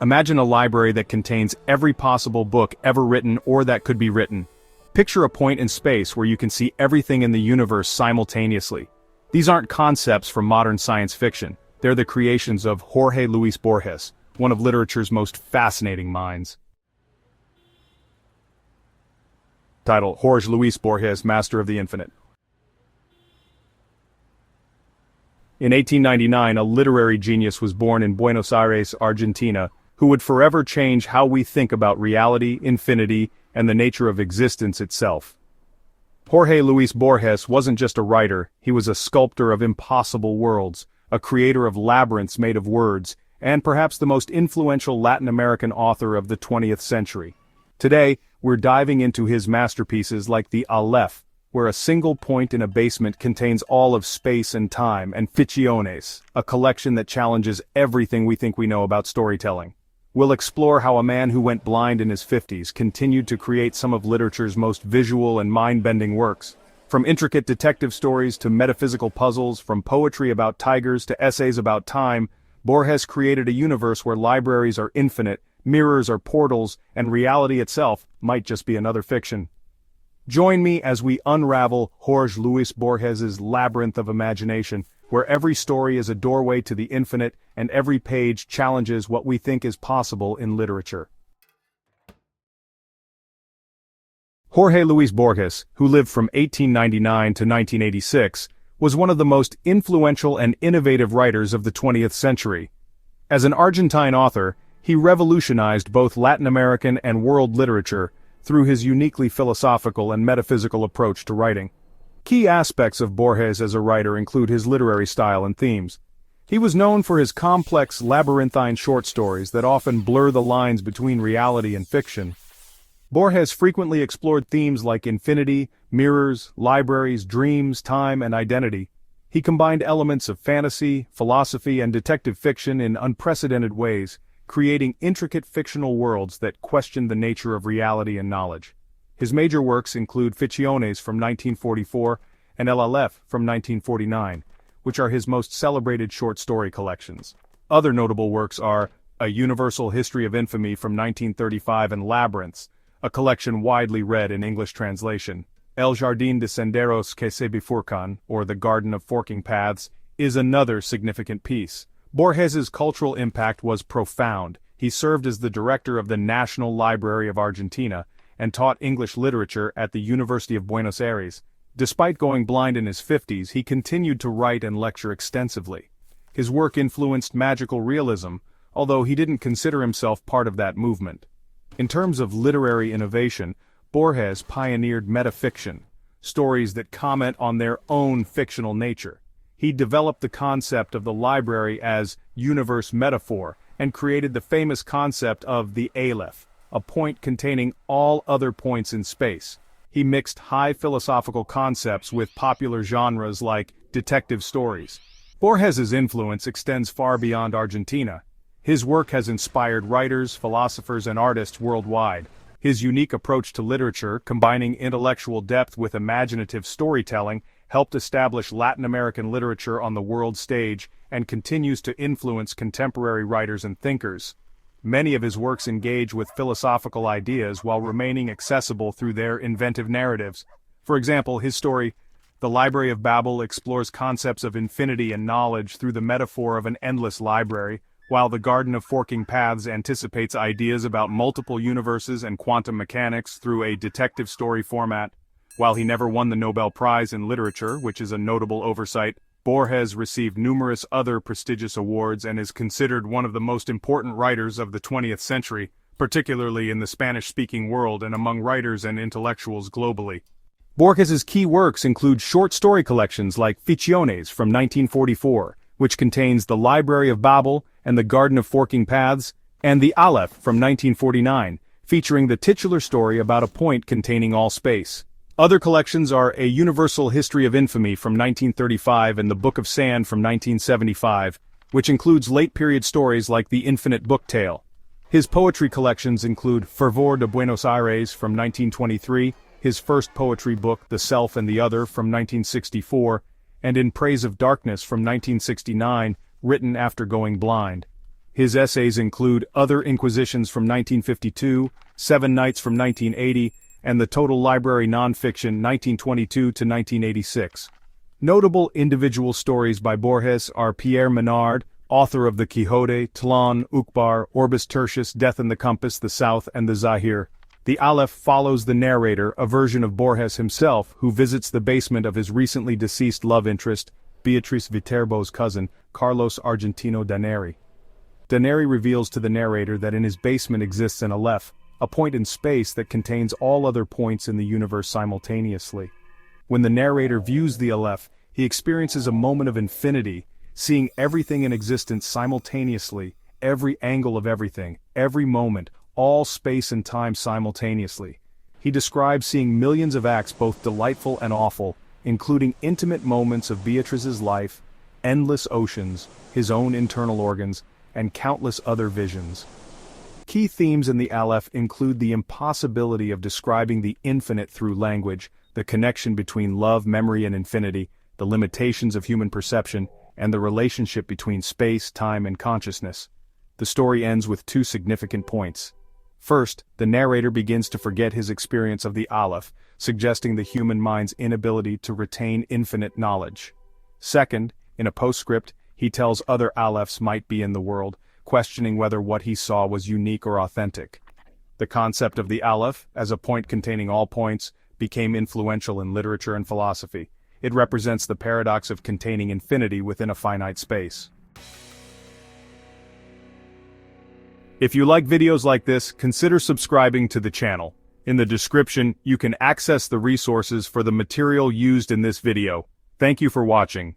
Imagine a library that contains every possible book ever written or that could be written. Picture a point in space where you can see everything in the universe simultaneously. These aren't concepts from modern science fiction. They're the creations of Jorge Luis Borges, one of literature's most fascinating minds. Title: Jorge Luis Borges, Master of the Infinite. In 1899, a literary genius was born in Buenos Aires, Argentina, who would forever change how we think about reality, infinity, and the nature of existence itself. Jorge Luis Borges wasn't just a writer, he was a sculptor of impossible worlds, a creator of labyrinths made of words, and perhaps the most influential Latin American author of the 20th century. Today, we're diving into his masterpieces like the Aleph, where a single point in a basement contains all of space and time, and Ficciones, a collection that challenges everything we think we know about storytelling. We'll explore how a man who went blind in his 50s continued to create some of literature's most visual and mind-bending works. From intricate detective stories to metaphysical puzzles, from poetry about tigers to essays about time, Borges created a universe where libraries are infinite, mirrors are portals, and reality itself might just be another fiction. Join me as we unravel Jorge Luis Borges's labyrinth of imagination, where every story is a doorway to the infinite and every page challenges what we think is possible in literature. Jorge Luis Borges, who lived from 1899 to 1986, was one of the most influential and innovative writers of the 20th century. As an Argentine author, he revolutionized both Latin American and world literature through his uniquely philosophical and metaphysical approach to writing. Key aspects of Borges as a writer include his literary style and themes. He was known for his complex, labyrinthine short stories that often blur the lines between reality and fiction. Borges frequently explored themes like infinity, mirrors, libraries, dreams, time, and identity. He combined elements of fantasy, philosophy, and detective fiction in unprecedented ways, creating intricate fictional worlds that question the nature of reality and knowledge. His major works include Ficciones from 1944 and El Aleph from 1949, which are his most celebrated short story collections. Other notable works are A Universal History of Infamy from 1935 and Labyrinths, a collection widely read in English translation. El Jardín de Senderos que se bifurcan, or The Garden of Forking Paths, is another significant piece. Borges's cultural impact was profound. He served as the director of the National Library of Argentina and taught English literature at the University of Buenos Aires. Despite going blind in his 50s, he continued to write and lecture extensively. His work influenced magical realism, although he didn't consider himself part of that movement. In terms of literary innovation, Borges pioneered metafiction, stories that comment on their own fictional nature. He developed the concept of the library as universe metaphor and created the famous concept of the Aleph, a point containing all other points in space. He mixed high philosophical concepts with popular genres like detective stories. Borges's influence extends far beyond Argentina. His work has inspired writers, philosophers, and artists worldwide. His unique approach to literature, combining intellectual depth with imaginative storytelling, helped establish Latin American literature on the world stage and continues to influence contemporary writers and thinkers. Many of his works engage with philosophical ideas while remaining accessible through their inventive narratives. For example, his story, The Library of Babel, explores concepts of infinity and knowledge through the metaphor of an endless library, while The Garden of Forking Paths anticipates ideas about multiple universes and quantum mechanics through a detective story format. While he never won the Nobel Prize in Literature, which is a notable oversight, Borges received numerous other prestigious awards and is considered one of the most important writers of the 20th century, particularly in the Spanish-speaking world and among writers and intellectuals globally. Borges's key works include short story collections like Ficciones from 1944, which contains The Library of Babel and The Garden of Forking Paths, and The Aleph from 1949, featuring the titular story about a point containing all space. Other collections are A Universal History of Infamy from 1935 and The Book of Sand from 1975, which includes late-period stories like The Infinite Book Tale. His poetry collections include Fervor de Buenos Aires from 1923, his first poetry book The Self and the Other from 1964, and In Praise of Darkness from 1969, written after going blind. His essays include Other Inquisitions from 1952, Seven Nights from 1980, and the Total Library Nonfiction 1922 to 1986. Notable individual stories by Borges are Pierre Menard, author of the Quixote, Tlön, Uqbar, Orbis Tertius, Death in the Compass, the South, and the Zahir. The Aleph follows the narrator, a version of Borges himself, who visits the basement of his recently deceased love interest, Beatriz Viterbo's cousin, Carlos Argentino Daneri. Daneri reveals to the narrator that in his basement exists an Aleph, a point in space that contains all other points in the universe simultaneously. When the narrator views the Aleph, he experiences a moment of infinity, seeing everything in existence simultaneously, every angle of everything, every moment, all space and time simultaneously. He describes seeing millions of acts both delightful and awful, including intimate moments of Beatrice's life, endless oceans, his own internal organs, and countless other visions. Key themes in the Aleph include the impossibility of describing the infinite through language, the connection between love, memory, and infinity, the limitations of human perception, and the relationship between space, time, and consciousness. The story ends with two significant points. First, the narrator begins to forget his experience of the Aleph, suggesting the human mind's inability to retain infinite knowledge. Second, in a postscript, he tells other Alephs might be in the world, questioning whether what he saw was unique or authentic. The concept of the Aleph, as a point containing all points, became influential in literature and philosophy. It represents the paradox of containing infinity within a finite space. If you like videos like this, consider subscribing to the channel. In the description, you can access the resources for the material used in this video. Thank you for watching.